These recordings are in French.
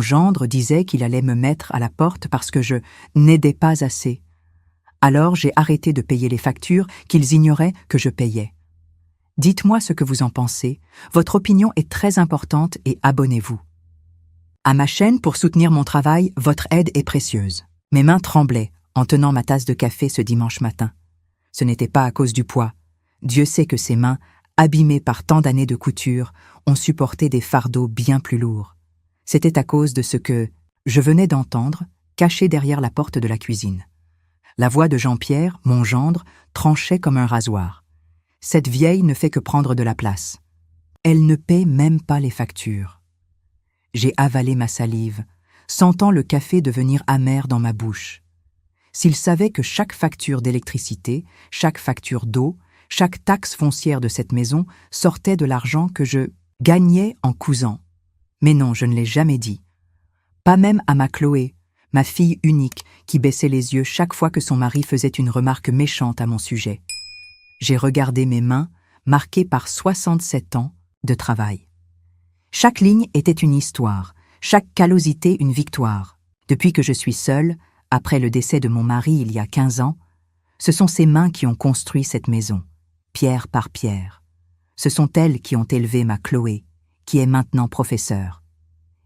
gendre disait qu'il allait me mettre à la porte parce que je n'aidais pas assez. Alors j'ai arrêté de payer les factures qu'ils ignoraient que je payais. Dites-moi ce que vous en pensez. Votre opinion est très importante et abonnez-vous. À ma chaîne, pour soutenir mon travail, votre aide est précieuse. Mes mains tremblaient en tenant ma tasse de café ce dimanche matin. Ce n'était pas à cause du poids. Dieu sait que ces mains, abîmées par tant d'années de couture, ont supporté des fardeaux bien plus lourds. C'était à cause de ce que je venais d'entendre, caché derrière la porte de la cuisine. La voix de Jean-Pierre, mon gendre, tranchait comme un rasoir. Cette vieille ne fait que prendre de la place. Elle ne paie même pas les factures. J'ai avalé ma salive, sentant le café devenir amer dans ma bouche. S'il savait que chaque facture d'électricité, chaque facture d'eau, chaque taxe foncière de cette maison sortait de l'argent que je gagnais en cousant. Mais non, je ne l'ai jamais dit. Pas même à ma Chloé, ma fille unique, qui baissait les yeux chaque fois que son mari faisait une remarque méchante à mon sujet. J'ai regardé mes mains, marquées par 67 ans de travail. Chaque ligne était une histoire, chaque callosité une victoire. Depuis que je suis seule, après le décès de mon mari il y a 15 ans, ce sont ses mains qui ont construit cette maison, pierre par pierre. Ce sont elles qui ont élevé ma Chloé, qui est maintenant professeure.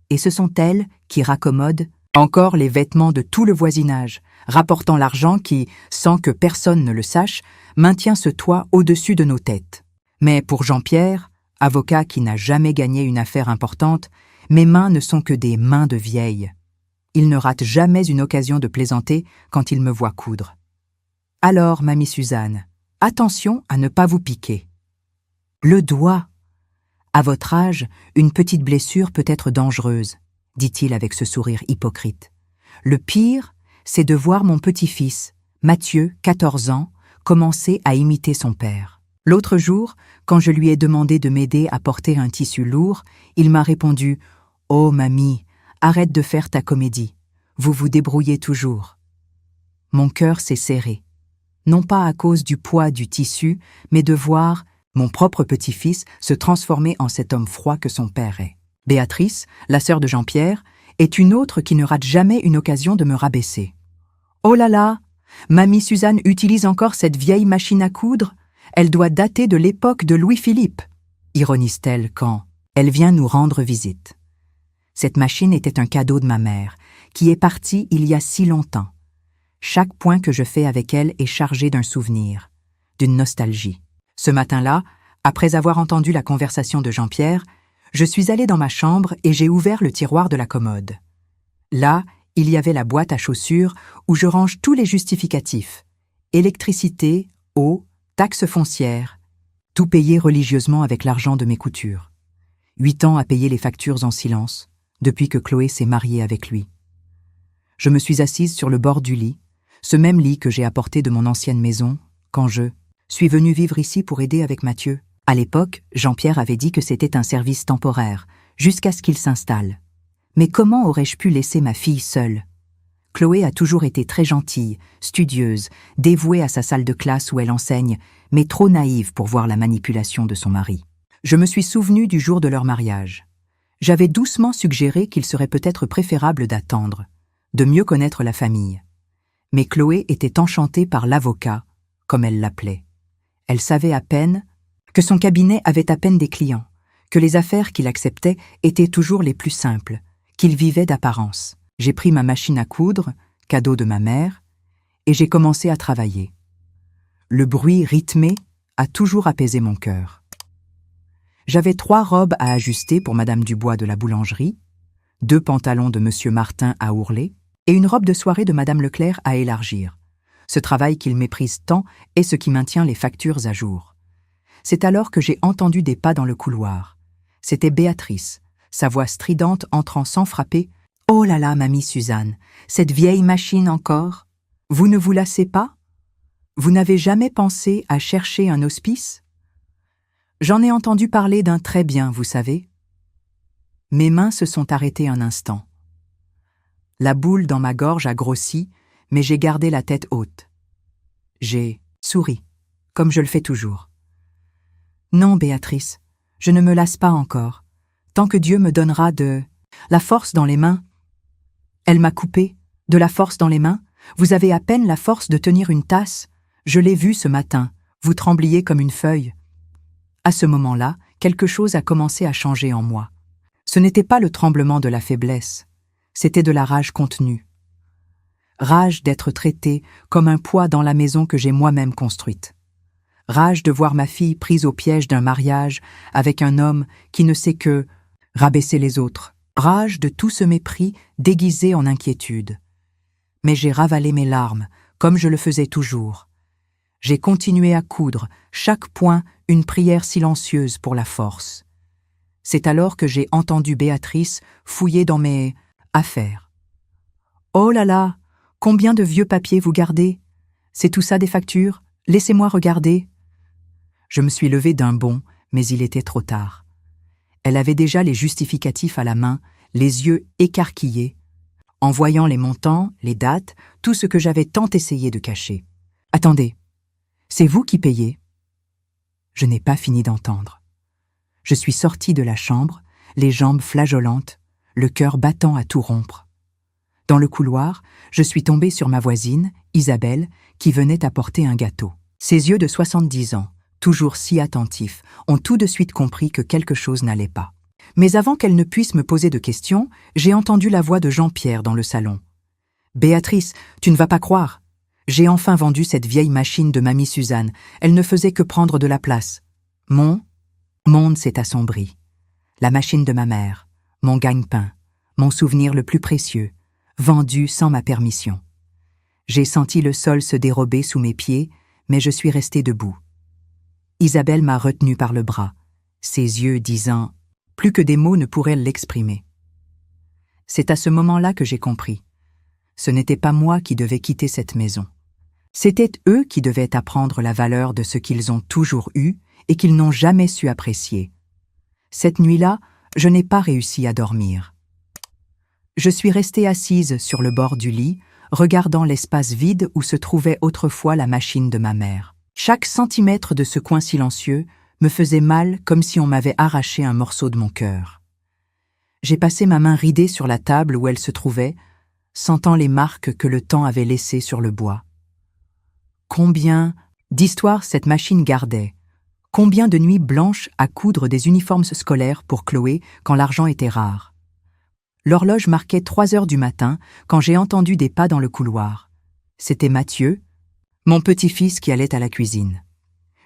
Et ce sont elles qui raccommodent encore les vêtements de tout le voisinage, rapportant l'argent qui, sans que personne ne le sache, maintient ce toit au-dessus de nos têtes. Mais pour Jean-Pierre, avocat qui n'a jamais gagné une affaire importante, mes mains ne sont que des mains de vieille. Il ne rate jamais une occasion de plaisanter quand il me voit coudre. Alors, mamie Suzanne, attention à ne pas vous piquer. Le doigt. À votre âge, une petite blessure peut être dangereuse, dit-il avec ce sourire hypocrite. Le pire, c'est de voir mon petit-fils, Mathieu, 14 ans, commencer à imiter son père. L'autre jour, quand je lui ai demandé de m'aider à porter un tissu lourd, il m'a répondu « Oh, mamie, arrête de faire ta comédie. Vous vous débrouillez toujours. » Mon cœur s'est serré. Non pas à cause du poids du tissu, mais de voir mon propre petit-fils se transformer en cet homme froid que son père est. Béatrice, la sœur de Jean-Pierre, est une autre qui ne rate jamais une occasion de me rabaisser. « Oh là là, mamie Suzanne utilise encore cette vieille machine à coudre? Elle doit dater de l'époque de Louis-Philippe, » ironise-t-elle quand elle vient nous rendre visite. Cette machine était un cadeau de ma mère, qui est partie il y a si longtemps. Chaque point que je fais avec elle est chargé d'un souvenir, d'une nostalgie. Ce matin-là, après avoir entendu la conversation de Jean-Pierre, je suis allée dans ma chambre et j'ai ouvert le tiroir de la commode. Là, il y avait la boîte à chaussures où je range tous les justificatifs. Électricité, eau, taxes foncières, tout payé religieusement avec l'argent de mes coutures. 8 ans à payer les factures en silence, depuis que Chloé s'est mariée avec lui. Je me suis assise sur le bord du lit, ce même lit que j'ai apporté de mon ancienne maison, quand je suis venue vivre ici pour aider avec Mathieu. À l'époque, Jean-Pierre avait dit que c'était un service temporaire, jusqu'à ce qu'il s'installe. Mais comment aurais-je pu laisser ma fille seule? Chloé a toujours été très gentille, studieuse, dévouée à sa salle de classe où elle enseigne, mais trop naïve pour voir la manipulation de son mari. Je me suis souvenue du jour de leur mariage. J'avais doucement suggéré qu'il serait peut-être préférable d'attendre, de mieux connaître la famille. Mais Chloé était enchantée par l'avocat, comme elle l'appelait. Elle savait à peine que son cabinet avait à peine des clients, que les affaires qu'il acceptait étaient toujours les plus simples, qu'il vivait d'apparence. J'ai pris ma machine à coudre, cadeau de ma mère, et j'ai commencé à travailler. Le bruit rythmé a toujours apaisé mon cœur. J'avais 3 robes à ajuster pour Madame Dubois de la boulangerie, 2 pantalons de Monsieur Martin à ourler et une robe de soirée de Madame Leclerc à élargir. Ce travail qu'il méprise tant est ce qui maintient les factures à jour. C'est alors que j'ai entendu des pas dans le couloir. C'était Béatrice, sa voix stridente entrant sans frapper. « Oh là là, mamie Suzanne, cette vieille machine encore? Vous ne vous lassez pas? Vous n'avez jamais pensé à chercher un hospice? J'en ai entendu parler d'un très bien, vous savez. » Mes mains se sont arrêtées un instant. La boule dans ma gorge a grossi, mais j'ai gardé la tête haute. J'ai souri, comme je le fais toujours. « Non, Béatrice, je ne me lasse pas encore, tant que Dieu me donnera de La force dans les mains. Elle m'a coupé. De la force dans les mains? Vous avez à peine la force de tenir une tasse? Je l'ai vu ce matin. Vous trembliez comme une feuille. À ce moment-là, quelque chose a commencé à changer en moi. Ce n'était pas le tremblement de la faiblesse, c'était de la rage contenue. Rage d'être traitée comme un poids dans la maison que j'ai moi-même construite. Rage de voir ma fille prise au piège d'un mariage avec un homme qui ne sait que rabaisser les autres. Rage de tout ce mépris déguisé en inquiétude. Mais j'ai ravalé mes larmes, comme je le faisais toujours. J'ai continué à coudre, chaque point une prière silencieuse pour la force. C'est alors que j'ai entendu Béatrice fouiller dans mes affaires. « Oh là là, combien de vieux papiers vous gardez? C'est tout ça des factures? Laissez-moi regarder. » Je me suis levée d'un bond, mais il était trop tard. Elle avait déjà les justificatifs à la main, les yeux écarquillés, en voyant les montants, les dates, tout ce que j'avais tant essayé de cacher. « Attendez, c'est vous qui payez ?» Je n'ai pas fini d'entendre. Je suis sortie de la chambre, les jambes flageolantes, le cœur battant à tout rompre. Dans le couloir, je suis tombée sur ma voisine, Isabelle, qui venait apporter un gâteau. Ses yeux de 70 ans, toujours si attentifs, ont tout de suite compris que quelque chose n'allait pas. Mais avant qu'elle ne puisse me poser de questions, j'ai entendu la voix de Jean-Pierre dans le salon. « Béatrice, tu ne vas pas croire. J'ai enfin vendu cette vieille machine de mamie Suzanne. Elle ne faisait que prendre de la place. Mon monde s'est assombri. La machine de ma mère, mon gagne-pain, mon souvenir le plus précieux, vendu sans ma permission. J'ai senti le sol se dérober sous mes pieds, mais je suis restée debout. Isabelle m'a retenue par le bras, ses yeux disant « plus que des mots ne pourraient l'exprimer ». C'est à ce moment-là que j'ai compris. Ce n'était pas moi qui devais quitter cette maison. C'étaient eux qui devaient apprendre la valeur de ce qu'ils ont toujours eu et qu'ils n'ont jamais su apprécier. Cette nuit-là, je n'ai pas réussi à dormir. Je suis restée assise sur le bord du lit, regardant l'espace vide où se trouvait autrefois la machine de ma mère. Chaque centimètre de ce coin silencieux me faisait mal comme si on m'avait arraché un morceau de mon cœur. J'ai passé ma main ridée sur la table où elle se trouvait, sentant les marques que le temps avait laissées sur le bois. Combien d'histoires cette machine gardait, combien de nuits blanches à coudre des uniformes scolaires pour Chloé quand l'argent était rare. L'horloge marquait 3 heures du matin quand j'ai entendu des pas dans le couloir. C'était Mathieu, mon petit-fils qui allait à la cuisine.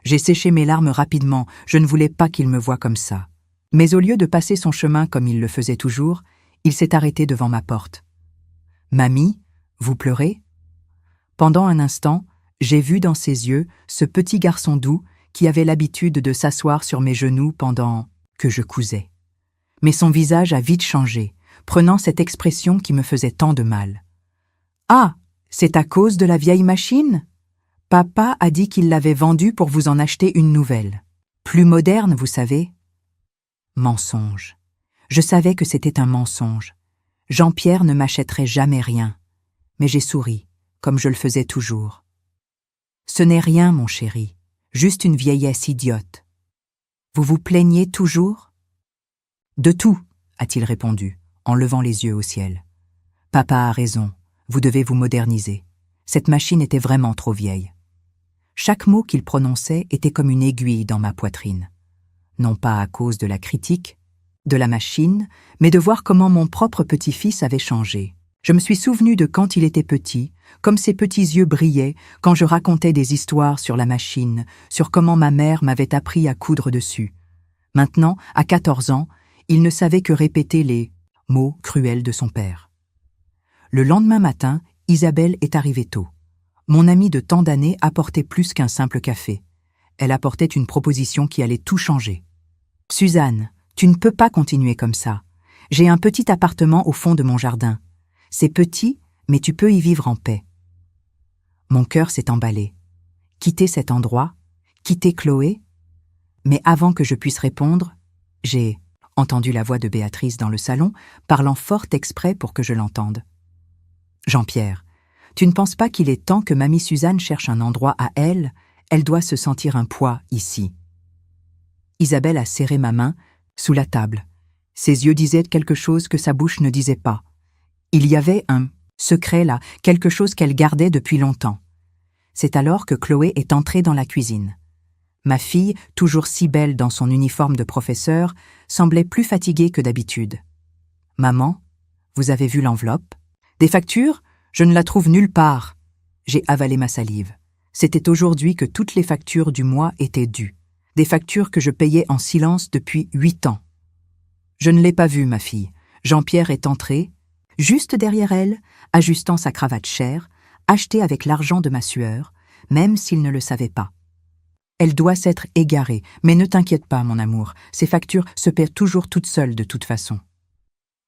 J'ai séché mes larmes rapidement, je ne voulais pas qu'il me voie comme ça. Mais au lieu de passer son chemin comme il le faisait toujours, il s'est arrêté devant ma porte. « Mamie, vous pleurez ?» Pendant un instant, j'ai vu dans ses yeux ce petit garçon doux qui avait l'habitude de s'asseoir sur mes genoux pendant que je cousais. Mais son visage a vite changé, prenant cette expression qui me faisait tant de mal. « Ah, c'est à cause de la vieille machine ? Papa a dit qu'il l'avait vendue pour vous en acheter une nouvelle. Plus moderne, vous savez. » Mensonge. Je savais que c'était un mensonge. Jean-Pierre ne m'achèterait jamais rien. Mais j'ai souri, comme je le faisais toujours. « Ce n'est rien, mon chéri, juste une vieillesse idiote. Vous vous plaignez toujours ?»« De tout, a-t-il répondu, en levant les yeux au ciel. « Papa a raison, vous devez vous moderniser. Cette machine était vraiment trop vieille. » Chaque mot qu'il prononçait était comme une aiguille dans ma poitrine. Non pas à cause de la critique, de la machine, mais de voir comment mon propre petit-fils avait changé. Je me suis souvenue de quand il était petit, comme ses petits yeux brillaient quand je racontais des histoires sur la machine, sur comment ma mère m'avait appris à coudre dessus. Maintenant, à 14 ans, il ne savait que répéter les mots cruels de son père. Le lendemain matin, Isabelle est arrivée tôt. Mon amie de tant d'années apportait plus qu'un simple café. Elle apportait une proposition qui allait tout changer. « Suzanne, tu ne peux pas continuer comme ça. J'ai un petit appartement au fond de mon jardin. C'est petit, mais tu peux y vivre en paix. » Mon cœur s'est emballé. Quitter cet endroit, quitter Chloé. Mais avant que je puisse répondre, j'ai entendu la voix de Béatrice dans le salon, parlant fort exprès pour que je l'entende. « Jean-Pierre, tu ne penses pas qu'il est temps que mamie Suzanne cherche un endroit à elle? Elle doit se sentir un poids ici. » Isabelle a serré ma main sous la table. Ses yeux disaient quelque chose que sa bouche ne disait pas. Il y avait un secret là, quelque chose qu'elle gardait depuis longtemps. C'est alors que Chloé est entrée dans la cuisine. Ma fille, toujours si belle dans son uniforme de professeur, semblait plus fatiguée que d'habitude. « Maman, vous avez vu l'enveloppe ? Des factures ? Je ne la trouve nulle part. » J'ai avalé ma salive. C'était aujourd'hui que toutes les factures du mois étaient dues. Des factures que je payais en silence depuis 8 ans. Je ne l'ai pas vue, ma fille. Jean-Pierre est entré, juste derrière elle, ajustant sa cravate chère, achetée avec l'argent de ma sueur, même s'il ne le savait pas. Elle doit s'être égarée, mais ne t'inquiète pas, mon amour, ces factures se paient toujours toutes seules de toute façon.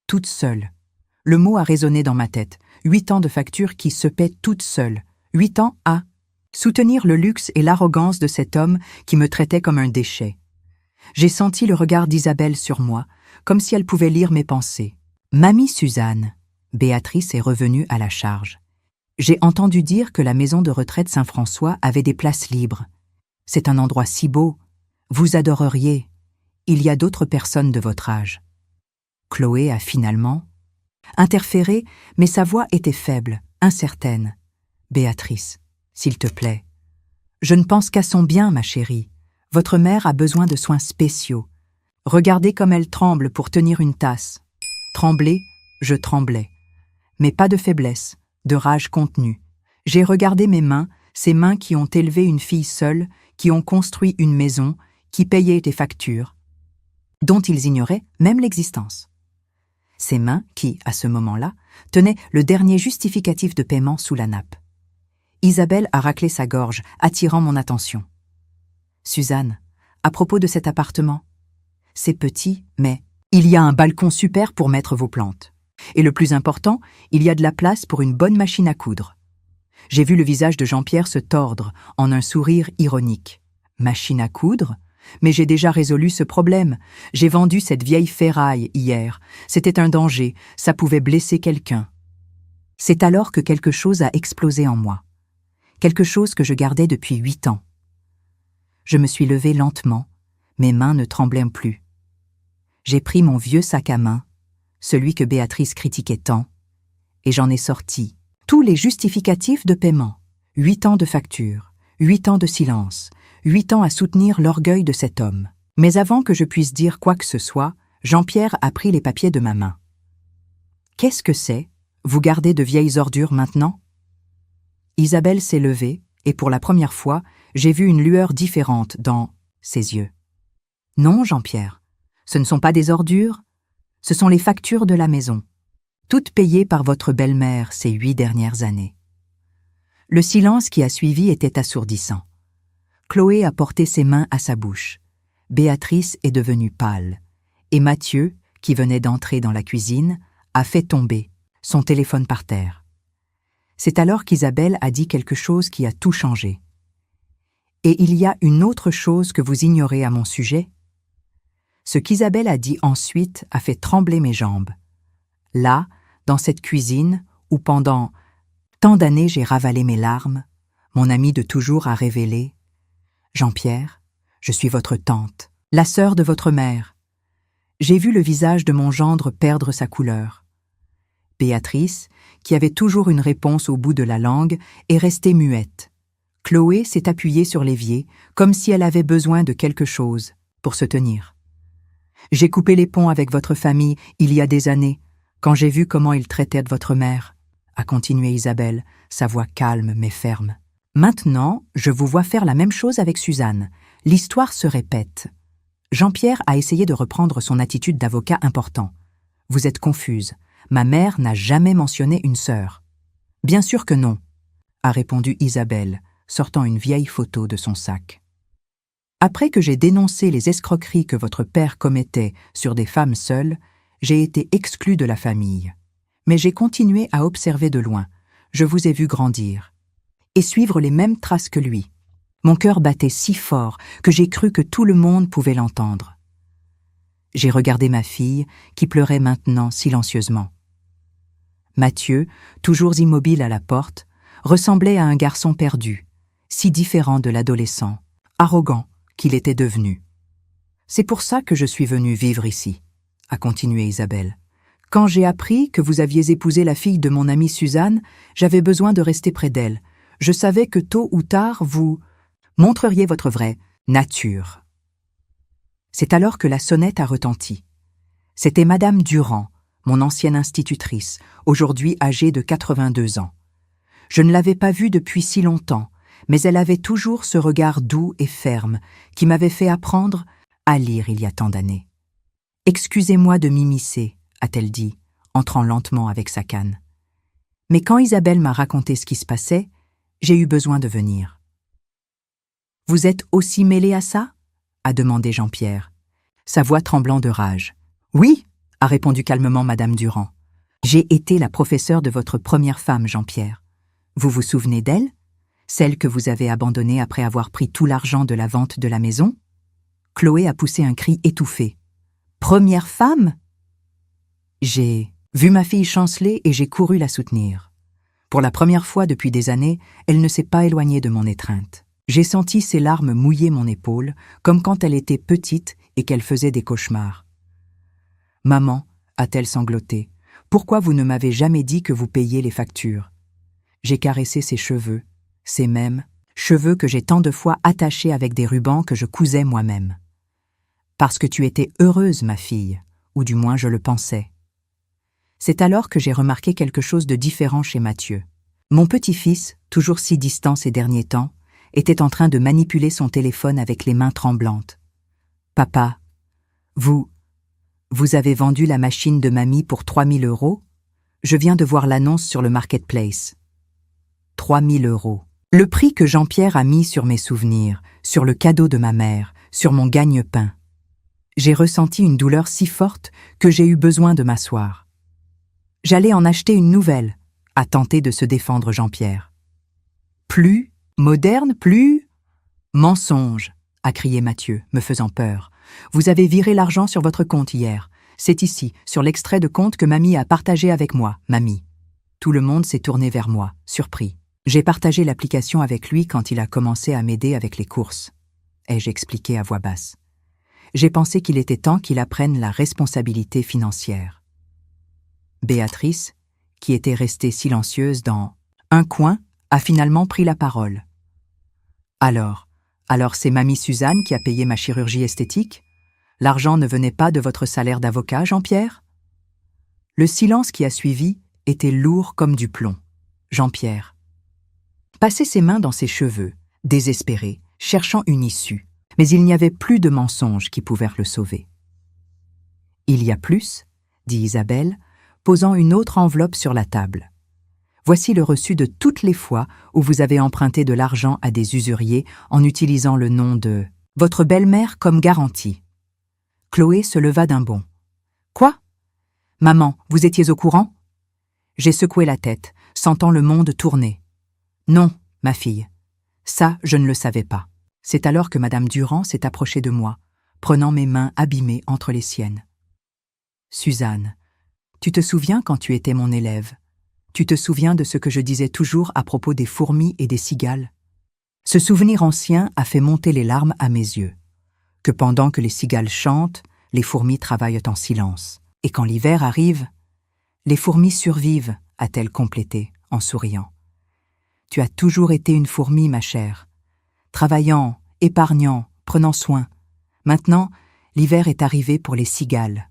Toutes seules. Le mot a résonné dans ma tête. 8 ans de factures qui se paient toutes seules. 8 ans à soutenir le luxe et l'arrogance de cet homme qui me traitait comme un déchet. J'ai senti le regard d'Isabelle sur moi, comme si elle pouvait lire mes pensées. « Mamie Suzanne », Béatrice est revenue à la charge. « J'ai entendu dire que la maison de retraite Saint-François avait des places libres. C'est un endroit si beau. Vous adoreriez. Il y a d'autres personnes de votre âge. » Chloé a finalement interféré, mais sa voix était faible, incertaine. « Béatrice, s'il te plaît. Je ne pense qu'à son bien, ma chérie. Votre mère a besoin de soins spéciaux. Regardez comme elle tremble pour tenir une tasse. » Trembler, je tremblais. Mais pas de faiblesse, de rage contenue. J'ai regardé mes mains, ces mains qui ont élevé une fille seule, qui ont construit une maison, qui payaient des factures, dont ils ignoraient même l'existence. Ces mains qui, à ce moment-là, tenaient le dernier justificatif de paiement sous la nappe. Isabelle a raclé sa gorge, attirant mon attention. « Suzanne, à propos de cet appartement, c'est petit, mais il y a un balcon super pour mettre vos plantes. Et le plus important, il y a de la place pour une bonne machine à coudre. » J'ai vu le visage de Jean-Pierre se tordre en un sourire ironique. « Machine à coudre ? Mais j'ai déjà résolu ce problème. J'ai vendu cette vieille ferraille hier. C'était un danger, ça pouvait blesser quelqu'un. » C'est alors que quelque chose a explosé en moi. Quelque chose que je gardais depuis 8 ans. Je me suis levée lentement, mes mains ne tremblaient plus. J'ai pris mon vieux sac à main, celui que Béatrice critiquait tant, et j'en ai sorti tous les justificatifs de paiement. 8 ans de facture, 8 ans de silence, 8 ans à soutenir l'orgueil de cet homme. Mais avant que je puisse dire quoi que ce soit, Jean-Pierre a pris les papiers de ma main. « Qu'est-ce que c'est ? Vous gardez de vieilles ordures maintenant ?» Isabelle s'est levée, et pour la première fois, j'ai vu une lueur différente dans ses yeux. « Non, Jean-Pierre, ce ne sont pas des ordures, ce sont les factures de la maison, toutes payées par votre belle-mère ces 8 dernières années. » Le silence qui a suivi était assourdissant. Chloé a porté ses mains à sa bouche. Béatrice est devenue pâle. Et Mathieu, qui venait d'entrer dans la cuisine, a fait tomber son téléphone par terre. C'est alors qu'Isabelle a dit quelque chose qui a tout changé. « Et il y a une autre chose que vous ignorez à mon sujet ?» Ce qu'Isabelle a dit ensuite a fait trembler mes jambes. Là, dans cette cuisine, où pendant tant d'années j'ai ravalé mes larmes, mon ami de toujours a révélé « Jean-Pierre, je suis votre tante, la sœur de votre mère. » J'ai vu le visage de mon gendre perdre sa couleur. Béatrice, qui avait toujours une réponse au bout de la langue, est restée muette. Chloé s'est appuyée sur l'évier, comme si elle avait besoin de quelque chose pour se tenir. « J'ai coupé les ponts avec votre famille il y a des années, quand j'ai vu comment ils traitaient de votre mère, » a continué Isabelle, sa voix calme mais ferme. « Maintenant, je vous vois faire la même chose avec Suzanne. L'histoire se répète. » Jean-Pierre a essayé de reprendre son attitude d'avocat important. « Vous êtes confuse. Ma mère n'a jamais mentionné une sœur. »« Bien sûr que non, » a répondu Isabelle, sortant une vieille photo de son sac. « Après que j'ai dénoncé les escroqueries que votre père commettait sur des femmes seules, j'ai été exclue de la famille. Mais j'ai continué à observer de loin. Je vous ai vu grandir. Et suivre les mêmes traces que lui. Mon cœur battait si fort que j'ai cru que tout le monde pouvait l'entendre. J'ai regardé ma fille, qui pleurait maintenant silencieusement. Mathieu, toujours immobile à la porte, ressemblait à un garçon perdu, si différent de l'adolescent, arrogant qu'il était devenu. « C'est pour ça que je suis venue vivre ici, » a continué Isabelle. Quand j'ai appris que vous aviez épousé la fille de mon amie Suzanne, j'avais besoin de rester près d'elle. Je savais que tôt ou tard, vous montreriez votre vraie nature. C'est alors que la sonnette a retenti. C'était Madame Durand, mon ancienne institutrice, aujourd'hui âgée de 82 ans. Je ne l'avais pas vue depuis si longtemps, mais elle avait toujours ce regard doux et ferme qui m'avait fait apprendre à lire il y a tant d'années. « Excusez-moi de m'immiscer », a-t-elle dit, entrant lentement avec sa canne. Mais quand Isabelle m'a raconté ce qui se passait, j'ai eu besoin de venir. « Vous êtes aussi mêlé à ça ?» a demandé Jean-Pierre, sa voix tremblant de rage. « Oui », a répondu calmement Madame Durand. « J'ai été la professeure de votre première femme, Jean-Pierre. Vous vous souvenez d'elle? Celle que vous avez abandonnée après avoir pris tout l'argent de la vente de la maison ?» Chloé a poussé un cri étouffé. « Première femme ?» J'ai vu ma fille chanceler et j'ai couru la soutenir. Pour la première fois depuis des années, elle ne s'est pas éloignée de mon étreinte. J'ai senti ses larmes mouiller mon épaule, comme quand elle était petite et qu'elle faisait des cauchemars. « Maman, a-t-elle sangloté, pourquoi vous ne m'avez jamais dit que vous payiez les factures ?» J'ai caressé ses cheveux, ces mêmes cheveux que j'ai tant de fois attachés avec des rubans que je cousais moi-même. « Parce que tu étais heureuse, ma fille, ou du moins je le pensais. » C'est alors que j'ai remarqué quelque chose de différent chez Mathieu. Mon petit-fils, toujours si distant ces derniers temps, était en train de manipuler son téléphone avec les mains tremblantes. « Papa, vous avez vendu la machine de mamie pour 3 000 €? Je viens de voir l'annonce sur le marketplace. » 3 000 €. Le prix que Jean-Pierre a mis sur mes souvenirs, sur le cadeau de ma mère, sur mon gagne-pain. J'ai ressenti une douleur si forte que j'ai eu besoin de m'asseoir. J'allais en acheter une nouvelle, a tenté de se défendre Jean-Pierre. Plus moderne, plus mensonge, a crié Mathieu, me faisant peur. Vous avez viré l'argent sur votre compte hier. C'est ici, sur l'extrait de compte que mamie a partagé avec moi, mamie. Tout le monde s'est tourné vers moi, surpris. J'ai partagé l'application avec lui quand il a commencé à m'aider avec les courses. Ai-je expliqué à voix basse. J'ai pensé qu'il était temps qu'il apprenne la responsabilité financière. Béatrice, qui était restée silencieuse dans un coin, a finalement pris la parole. Alors c'est mamie Suzanne qui a payé ma chirurgie esthétique? L'argent ne venait pas de votre salaire d'avocat, Jean-Pierre? Le silence qui a suivi était lourd comme du plomb. Jean-Pierre passait ses mains dans ses cheveux, désespéré, cherchant une issue, mais il n'y avait plus de mensonges qui pouvaient le sauver. « Il y a plus » dit Isabelle, posant une autre enveloppe sur la table. « Voici le reçu de toutes les fois où vous avez emprunté de l'argent à des usuriers en utilisant le nom de votre belle-mère comme garantie. » Chloé se leva d'un bond. « Quoi? Maman, vous étiez au courant ?» J'ai secoué la tête, sentant le monde tourner. « Non, ma fille, ça je ne le savais pas. » C'est alors que Madame Durand s'est approchée de moi, prenant mes mains abîmées entre les siennes. « Suzanne, tu te souviens quand tu étais mon élève? Tu te souviens de ce que je disais toujours à propos des fourmis et des cigales? Ce souvenir ancien a fait monter les larmes à mes yeux. Que pendant que les cigales chantent, les fourmis travaillent en silence. Et quand l'hiver arrive, les fourmis survivent, a-t-elle complété, en souriant. Tu as toujours été une fourmi, ma chère. Travaillant, épargnant, prenant soin. Maintenant, l'hiver est arrivé pour les cigales.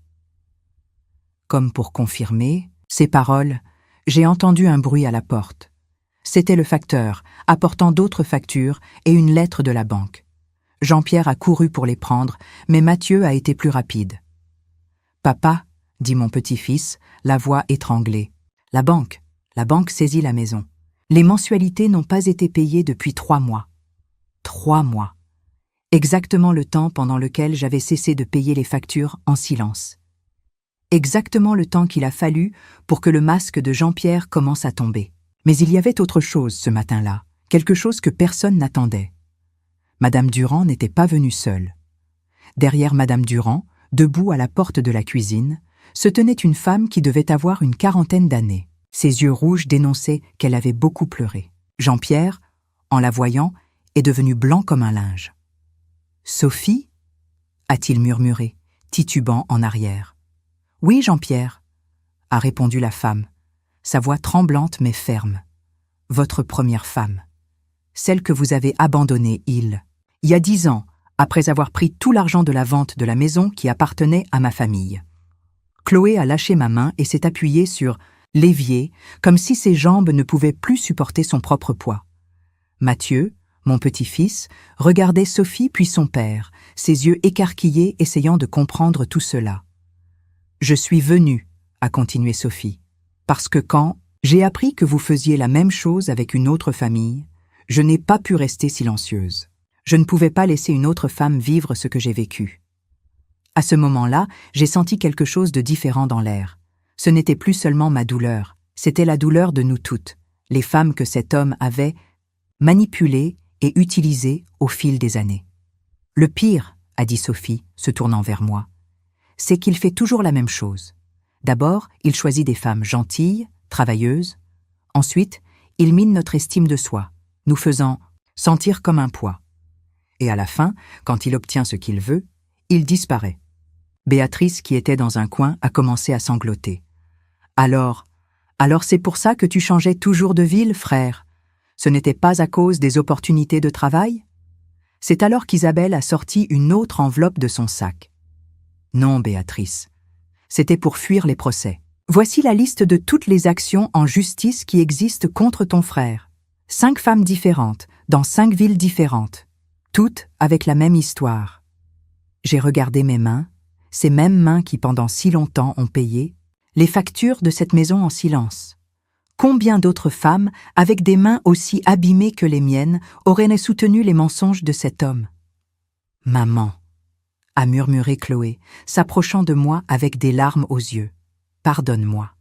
Comme pour confirmer ces paroles, j'ai entendu un bruit à la porte. C'était le facteur, apportant d'autres factures et une lettre de la banque. Jean-Pierre a couru pour les prendre, mais Mathieu a été plus rapide. « Papa, » dit mon petit-fils, la voix étranglée. « La banque saisit la maison. Les mensualités n'ont pas été payées depuis 3 mois. 3 mois. Exactement le temps pendant lequel j'avais cessé de payer les factures en silence. Exactement le temps qu'il a fallu pour que le masque de Jean-Pierre commence à tomber. Mais il y avait autre chose ce matin-là, quelque chose que personne n'attendait. Madame Durand n'était pas venue seule. Derrière Madame Durand, debout à la porte de la cuisine, se tenait une femme qui devait avoir une 40aine d'années. Ses yeux rouges dénonçaient qu'elle avait beaucoup pleuré. Jean-Pierre, en la voyant, est devenu blanc comme un linge. « Sophie » a-t-il murmuré, titubant en arrière. Oui, Jean-Pierre, a répondu la femme, sa voix tremblante mais ferme. Votre première femme. Celle que vous avez abandonnée, il y a 10 ans, après avoir pris tout l'argent de la vente de la maison qui appartenait à ma famille. Chloé a lâché ma main et s'est appuyée sur l'évier, comme si ses jambes ne pouvaient plus supporter son propre poids. Mathieu, mon petit-fils, regardait Sophie puis son père, ses yeux écarquillés essayant de comprendre tout cela. « Je suis venue », a continué Sophie, « parce que quand j'ai appris que vous faisiez la même chose avec une autre famille, je n'ai pas pu rester silencieuse. Je ne pouvais pas laisser une autre femme vivre ce que j'ai vécu. » À ce moment-là, j'ai senti quelque chose de différent dans l'air. Ce n'était plus seulement ma douleur, c'était la douleur de nous toutes, les femmes que cet homme avait manipulées et utilisées au fil des années. « Le pire, » a dit Sophie, se tournant vers moi, « c'est qu'il fait toujours la même chose. D'abord, il choisit des femmes gentilles, travailleuses. Ensuite, il mine notre estime de soi, nous faisant sentir comme un poids. Et à la fin, quand il obtient ce qu'il veut, il disparaît. » Béatrice, qui était dans un coin, a commencé à sangloter. « Alors c'est pour ça que tu changeais toujours de ville, frère? Ce n'était pas à cause des opportunités de travail ?» C'est alors qu'Isabelle a sorti une autre enveloppe de son sac. « Non, Béatrice. C'était pour fuir les procès. Voici la liste de toutes les actions en justice qui existent contre ton frère. 5 femmes différentes, dans 5 villes différentes. Toutes avec la même histoire. » J'ai regardé mes mains, ces mêmes mains qui pendant si longtemps ont payé les factures de cette maison en silence. Combien d'autres femmes, avec des mains aussi abîmées que les miennes, auraient soutenu les mensonges de cet homme? « Maman », a murmuré Chloé, s'approchant de moi avec des larmes aux yeux. « Pardonne-moi.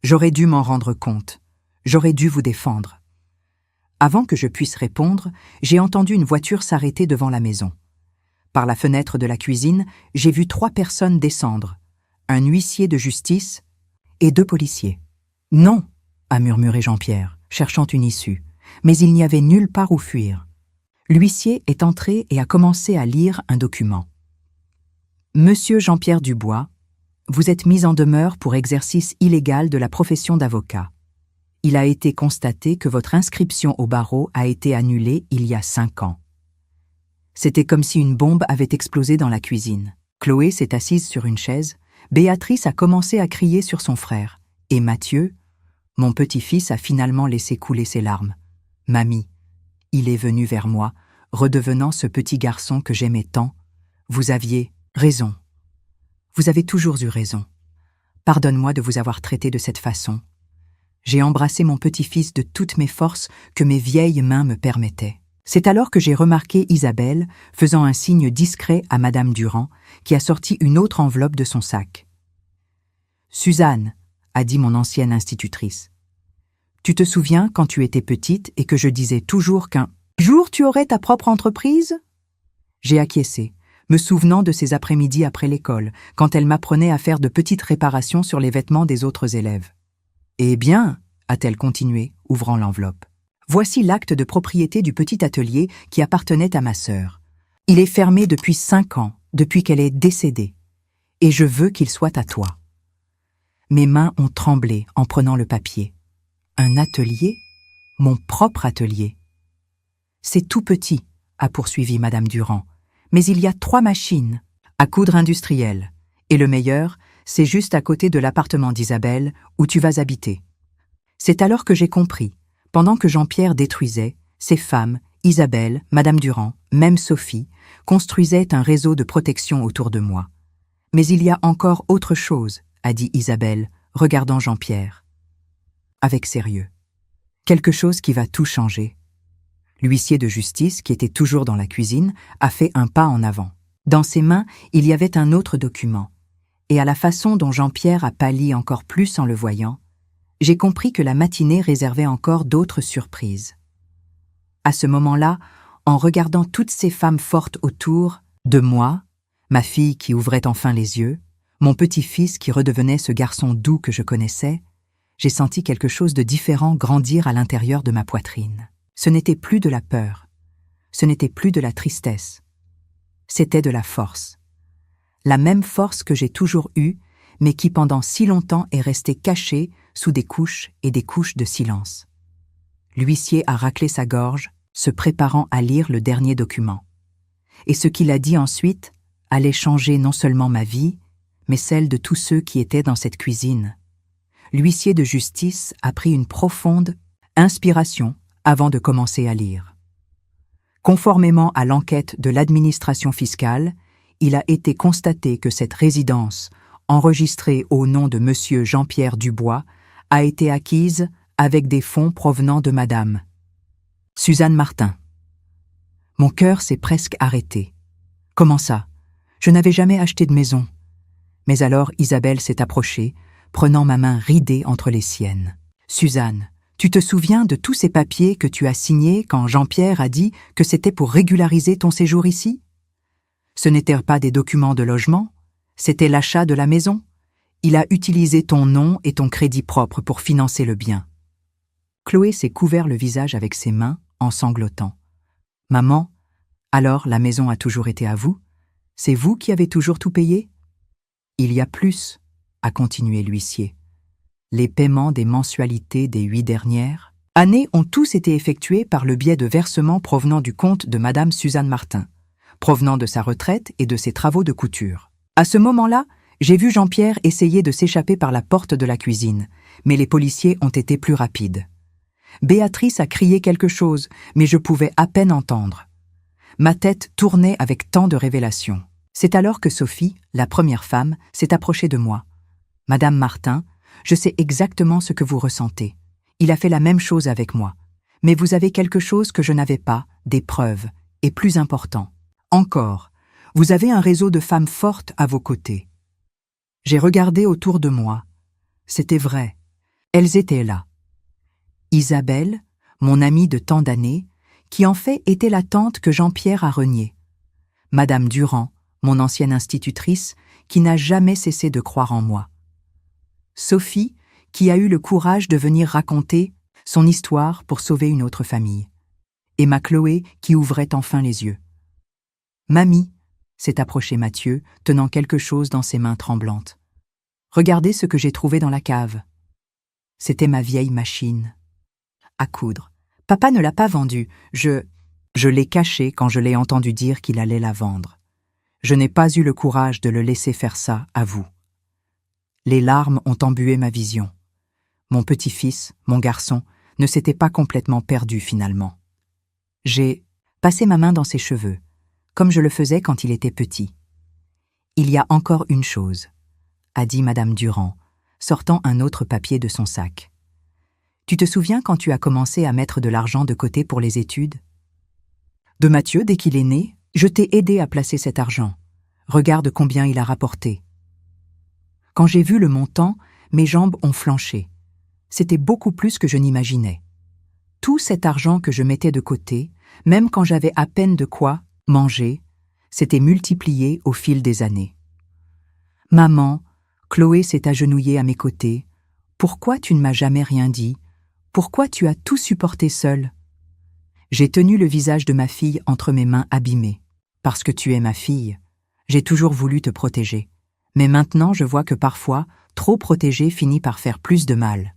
J'aurais dû m'en rendre compte. J'aurais dû vous défendre. » Avant que je puisse répondre, j'ai entendu une voiture s'arrêter devant la maison. Par la fenêtre de la cuisine, j'ai vu 3 personnes descendre, un huissier de justice et 2 policiers. « Non !» a murmuré Jean-Pierre, cherchant une issue, mais il n'y avait nulle part où fuir. L'huissier est entré et a commencé à lire un document. « Monsieur Jean-Pierre Dubois, vous êtes mis en demeure pour exercice illégal de la profession d'avocat. Il a été constaté que votre inscription au barreau a été annulée il y a 5 ans. » C'était comme si une bombe avait explosé dans la cuisine. Chloé s'est assise sur une chaise, Béatrice a commencé à crier sur son frère, et Mathieu, mon petit-fils, a finalement laissé couler ses larmes. « Mamie, il est venu vers moi, redevenant ce petit garçon que j'aimais tant. Vous aviez raison. Vous avez toujours eu raison. Pardonne-moi de vous avoir traité de cette façon. J'ai embrassé mon petit-fils de toutes mes forces que mes vieilles mains me permettaient. » C'est alors que j'ai remarqué Isabelle faisant un signe discret à Madame Durand, qui a sorti une autre enveloppe de son sac. « Suzanne, » a dit mon ancienne institutrice, « tu te souviens quand tu étais petite et que je disais toujours qu'un jour tu aurais ta propre entreprise ?» J'ai acquiescé, me souvenant de ces après-midi après l'école, quand elle m'apprenait à faire de petites réparations sur les vêtements des autres élèves. « Eh bien, » a-t-elle continué, ouvrant l'enveloppe, « voici l'acte de propriété du petit atelier qui appartenait à ma sœur. Il est fermé depuis 5 ans, depuis qu'elle est décédée, et je veux qu'il soit à toi. » Mes mains ont tremblé en prenant le papier. Un atelier? Mon propre atelier. « C'est tout petit, » a poursuivi Madame Durand, « mais il y a 3 machines à coudre industrielle, et le meilleur, c'est juste à côté de l'appartement d'Isabelle où tu vas habiter. » C'est alors que j'ai compris, pendant que Jean-Pierre détruisait, ces femmes, Isabelle, Madame Durand, même Sophie, construisaient un réseau de protection autour de moi. « Mais il y a encore autre chose, » a dit Isabelle, regardant Jean-Pierre. Avec sérieux. « Quelque chose qui va tout changer. » L'huissier de justice, qui était toujours dans la cuisine, a fait un pas en avant. Dans ses mains, il y avait un autre document. Et à la façon dont Jean-Pierre a pâli encore plus en le voyant, j'ai compris que la matinée réservait encore d'autres surprises. À ce moment-là, en regardant toutes ces femmes fortes autour de moi, ma fille qui ouvrait enfin les yeux, mon petit-fils qui redevenait ce garçon doux que je connaissais, j'ai senti quelque chose de différent grandir à l'intérieur de ma poitrine. Ce n'était plus de la peur, ce n'était plus de la tristesse, c'était de la force. la même force que j'ai toujours eue, mais qui pendant si longtemps est restée cachée sous des couches et des couches de silence. L'huissier a raclé sa gorge, se préparant à lire le dernier document. Et ce qu'il a dit ensuite allait changer non seulement ma vie, mais celle de tous ceux qui étaient dans cette cuisine. L'huissier de justice a pris une profonde inspiration avant de commencer à lire. Conformément à l'enquête de l'administration fiscale, il a été constaté que cette résidence, enregistrée au nom de M. Jean-Pierre Dubois, a été acquise avec des fonds provenant de Madame Suzanne Martin. Mon cœur s'est presque arrêté. Comment ça? Je n'avais jamais acheté de maison. Mais alors Isabelle s'est approchée, prenant ma main ridée entre les siennes. Suzanne, tu te souviens de tous ces papiers que tu as signés quand Jean-Pierre a dit que c'était pour régulariser ton séjour ici? Ce n'étaient pas des documents de logement, c'était l'achat de la maison. Il a utilisé ton nom et ton crédit propre pour financer le bien. Chloé s'est couvert le visage avec ses mains en sanglotant. Maman, alors la maison a toujours été à vous? C'est vous qui avez toujours tout payé? Il y a plus, a continué l'huissier. Les paiements des mensualités des 8 dernières années ont tous été effectués par le biais de versements provenant du compte de Madame Suzanne Martin, provenant de sa retraite et de ses travaux de couture. À ce moment-là, j'ai vu Jean-Pierre essayer de s'échapper par la porte de la cuisine, mais les policiers ont été plus rapides. Béatrice a crié quelque chose, mais je pouvais à peine entendre. Ma tête tournait avec tant de révélations. C'est alors que Sophie, la première femme, s'est approchée de moi. « Madame Martin, je sais exactement ce que vous ressentez. Il a fait la même chose avec moi. Mais vous avez quelque chose que je n'avais pas, des preuves, et plus important. Encore, vous avez un réseau de femmes fortes à vos côtés. » J'ai regardé autour de moi. C'était vrai. Elles étaient là. Isabelle, mon amie de tant d'années, qui en fait était la tante que Jean-Pierre a reniée. Madame Durand, mon ancienne institutrice, qui n'a jamais cessé de croire en moi. Sophie, qui a eu le courage de venir raconter son histoire pour sauver une autre famille. Et ma Chloé, qui ouvrait enfin les yeux. Mamie, s'est approché Mathieu, tenant quelque chose dans ses mains tremblantes. Regardez ce que j'ai trouvé dans la cave. C'était ma vieille machine à coudre. Papa ne l'a pas vendue. Je l'ai cachée quand je l'ai entendu dire qu'il allait la vendre. Je n'ai pas eu le courage de le laisser faire ça à vous. Les larmes ont embué ma vision. Mon petit-fils, mon garçon, ne s'était pas complètement perdu finalement. J'ai passé ma main dans ses cheveux, comme je le faisais quand il était petit. « Il y a encore une chose », a dit Madame Durand, sortant un autre papier de son sac. « Tu te souviens quand tu as commencé à mettre de l'argent de côté pour les études? De Mathieu, dès qu'il est né, je t'ai aidé à placer cet argent. Regarde combien il a rapporté. » Quand j'ai vu le montant, mes jambes ont flanché. C'était beaucoup plus que je n'imaginais. Tout cet argent que je mettais de côté, même quand j'avais à peine de quoi manger, s'était multiplié au fil des années. « Maman, Chloé s'est agenouillée à mes côtés. Pourquoi tu ne m'as jamais rien dit? Pourquoi tu as tout supporté seule? » J'ai tenu le visage de ma fille entre mes mains abîmées. Parce que tu es ma fille. J'ai toujours voulu te protéger. Mais maintenant je vois que parfois, trop protéger finit par faire plus de mal.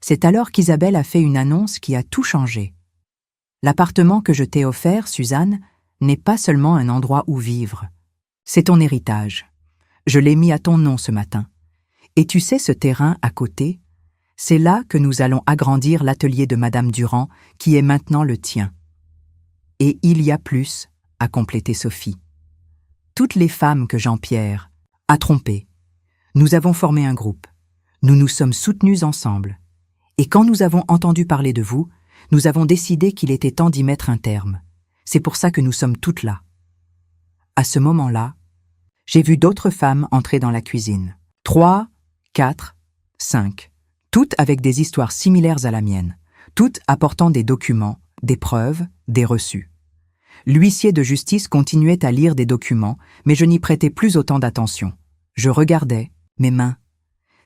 C'est alors qu'Isabelle a fait une annonce qui a tout changé. L'appartement que je t'ai offert, Suzanne, n'est pas seulement un endroit où vivre. C'est ton héritage. Je l'ai mis à ton nom ce matin. Et tu sais ce terrain à côté? C'est là que nous allons agrandir l'atelier de Madame Durand, qui est maintenant le tien. Et il y a plus, a complété Sophie. Toutes les femmes que Jean-Pierre a trompées. Nous avons formé un groupe. Nous nous sommes soutenus ensemble. Et quand nous avons entendu parler de vous, nous avons décidé qu'il était temps d'y mettre un terme. C'est pour ça que nous sommes toutes là. À ce moment-là, j'ai vu d'autres femmes entrer dans la cuisine. 3, 4, 5. Toutes avec des histoires similaires à la mienne. Toutes apportant des documents, des preuves, des reçus. L'huissier de justice continuait à lire des documents, mais je n'y prêtais plus autant d'attention. Je regardais mes mains.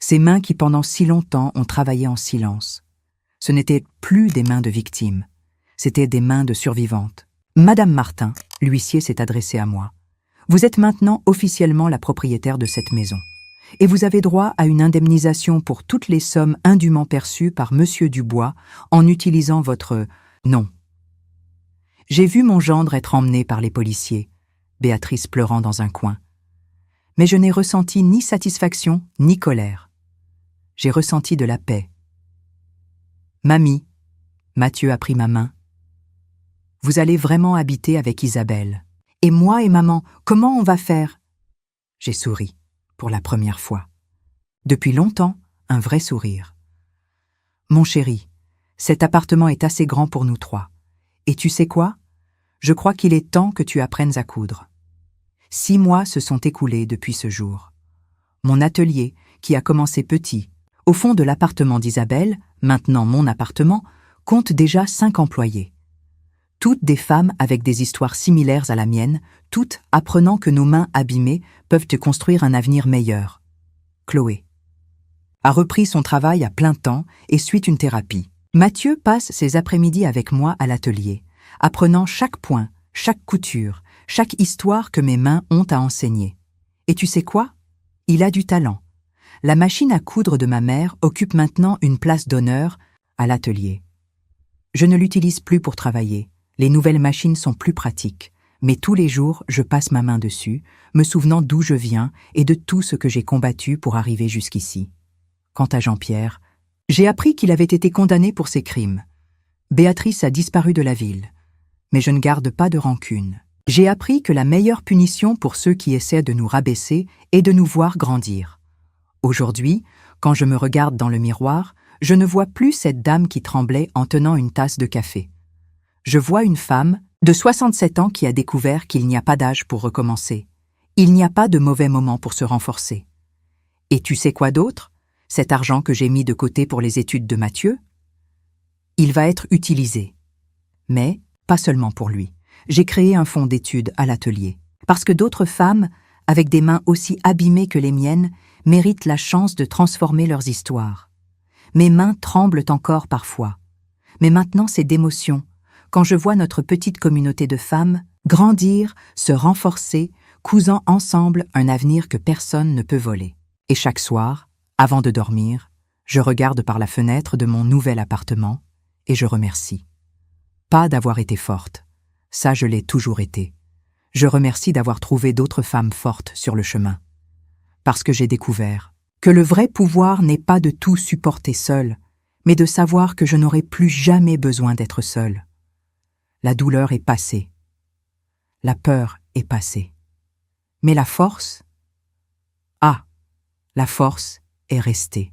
Ces mains qui pendant si longtemps ont travaillé en silence. Ce n'étaient plus des mains de victimes, c'étaient des mains de survivantes. « Madame Martin », l'huissier s'est adressé à moi, « Vous êtes maintenant officiellement la propriétaire de cette maison. Et vous avez droit à une indemnisation pour toutes les sommes indûment perçues par Monsieur Dubois en utilisant votre nom. J'ai vu mon gendre être emmené par les policiers, Béatrice pleurant dans un coin. Mais je n'ai ressenti ni satisfaction ni colère. J'ai ressenti de la paix. Mamie, Mathieu a pris ma main. Vous allez vraiment habiter avec Isabelle. Et moi et maman, comment on va faire? J'ai souri, pour la première fois. Depuis longtemps, un vrai sourire. Mon chéri, cet appartement est assez grand pour nous trois. Et tu sais quoi? Je crois qu'il est temps que tu apprennes à coudre. 6 mois se sont écoulés depuis ce jour. Mon atelier, qui a commencé petit, au fond de l'appartement d'Isabelle, maintenant mon appartement, compte déjà 5 employés. Toutes des femmes avec des histoires similaires à la mienne, toutes apprenant que nos mains abîmées peuvent te construire un avenir meilleur. Chloé a repris son travail à plein temps et suit une thérapie. Mathieu passe ses après-midi avec moi à l'atelier, apprenant chaque point, chaque couture, chaque histoire que mes mains ont à enseigner. Et tu sais quoi? Il a du talent. La machine à coudre de ma mère occupe maintenant une place d'honneur à l'atelier. Je ne l'utilise plus pour travailler. Les nouvelles machines sont plus pratiques, mais tous les jours, je passe ma main dessus, me souvenant d'où je viens et de tout ce que j'ai combattu pour arriver jusqu'ici. Quant à Jean-Pierre, j'ai appris qu'il avait été condamné pour ses crimes. Béatrice a disparu de la ville, mais je ne garde pas de rancune. J'ai appris que la meilleure punition pour ceux qui essaient de nous rabaisser est de nous voir grandir. Aujourd'hui, quand je me regarde dans le miroir, je ne vois plus cette dame qui tremblait en tenant une tasse de café. Je vois une femme de 67 ans qui a découvert qu'il n'y a pas d'âge pour recommencer. Il n'y a pas de mauvais moment pour se renforcer. Et tu sais quoi d'autre? Cet argent que j'ai mis de côté pour les études de Mathieu? Il va être utilisé. Mais pas seulement pour lui. J'ai créé un fonds d'études à l'atelier. Parce que d'autres femmes, avec des mains aussi abîmées que les miennes, méritent la chance de transformer leurs histoires. Mes mains tremblent encore parfois. Mais maintenant c'est d'émotion. Quand je vois notre petite communauté de femmes grandir, se renforcer, cousant ensemble un avenir que personne ne peut voler. Et chaque soir, avant de dormir, je regarde par la fenêtre de mon nouvel appartement et je remercie. Pas d'avoir été forte, ça je l'ai toujours été. Je remercie d'avoir trouvé d'autres femmes fortes sur le chemin. Parce que j'ai découvert que le vrai pouvoir n'est pas de tout supporter seul, mais de savoir que je n'aurai plus jamais besoin d'être seule. La douleur est passée. La peur est passée. Mais la force? Ah, la force est restée.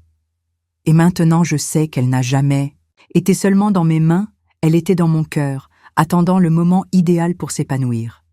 Et maintenant je sais qu'elle n'a jamais été seulement dans mes mains, elle était dans mon cœur, attendant le moment idéal pour s'épanouir.